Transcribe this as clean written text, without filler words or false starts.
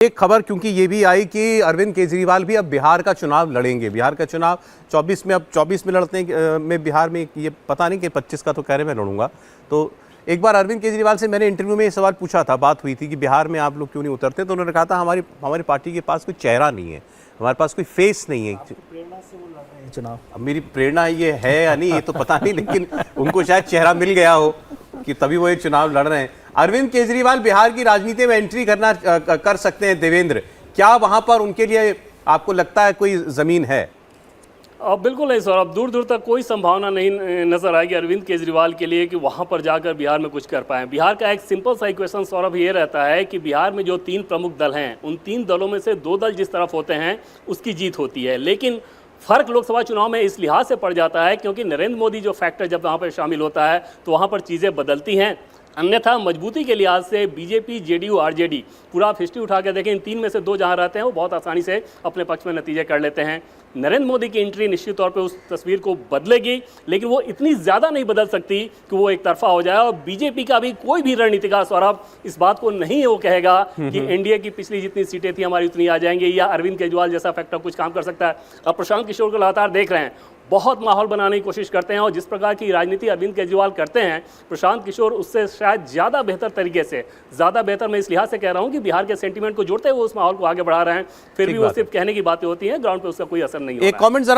एक खबर क्योंकि ये भी आई कि अरविंद केजरीवाल भी अब बिहार का चुनाव लड़ेंगे। बिहार का चुनाव 24 में, अब 24 में लड़ते हैं में बिहार में, ये पता नहीं कि 25 का तो कह रहे मैं लड़ूंगा। तो एक बार अरविंद केजरीवाल से मैंने इंटरव्यू में ये सवाल पूछा था, बात हुई थी कि बिहार में आप लोग क्यों नहीं उतरते, तो उन्होंने कहा था हमारी पार्टी के पास कोई चेहरा नहीं है, हमारे पास कोई फेस नहीं है। प्रेरणा से वो लड़ रहे हैं चुनाव। अब मेरी प्रेरणा ये है या नहीं ये तो पता नहीं, लेकिन उनको शायद चेहरा मिल गया हो कि तभी वो ये चुनाव लड़ रहे हैं। अरविंद केजरीवाल बिहार की राजनीति में एंट्री कर सकते हैं। देवेंद्र, क्या वहां पर उनके लिए आपको लगता है कोई जमीन है? बिल्कुल नहीं सौरभ, दूर दूर तक कोई संभावना नहीं नजर आएगी अरविंद केजरीवाल के लिए कि वहां पर जाकर बिहार में कुछ कर पाएं। बिहार का एक सिंपल सा इक्वेशन सौरभ ये रहता है कि बिहार में जो 3 प्रमुख दल हैं, उन 3 दलों में से 2 दल जिस तरफ होते हैं उसकी जीत होती है। लेकिन फर्क लोकसभा चुनाव में इस लिहाज से पड़ जाता है क्योंकि नरेंद्र मोदी जो फैक्टर जब वहाँ पर शामिल होता है तो वहाँ पर चीज़ें बदलती हैं। अन्यथा मजबूती के लिहाज से बीजेपी, जेडीयू, आरजेडी, पूरा आप हिस्ट्री उठा के देखें, इन 3 में से 2 जहां रहते हैं वो बहुत आसानी से अपने पक्ष में नतीजे कर लेते हैं। नरेंद्र मोदी की एंट्री निश्चित तौर पे उस तस्वीर को बदलेगी, लेकिन वो इतनी ज़्यादा नहीं बदल सकती कि वो एक तरफा हो जाए। और बीजेपी का भी कोई भी रणनीतिकार सौरभ इस बात को नहीं वो कहेगा कि एनडीए की पिछली जितनी सीटें थी हमारी उतनी आ जाएंगी, या अरविंद केजरीवाल जैसा फैक्टर कुछ काम कर सकता है। अब प्रशांत किशोर को लगातार देख रहे हैं, बहुत माहौल बनाने की कोशिश करते हैं, और जिस प्रकार की राजनीति अरविंद केजरीवाल करते हैं, प्रशांत किशोर उससे शायद ज़्यादा बेहतर तरीके से, ज़्यादा बेहतर मैं इस लिहाज से कह रहा हूं कि बिहार के सेंटीमेंट को जोड़ते हुए उस माहौल को आगे बढ़ा रहे हैं। फिर भी वो सिर्फ कहने की बातें होती हैं, ग्राउंड पे उसका कोई असर नहीं होता है। एक कमेंट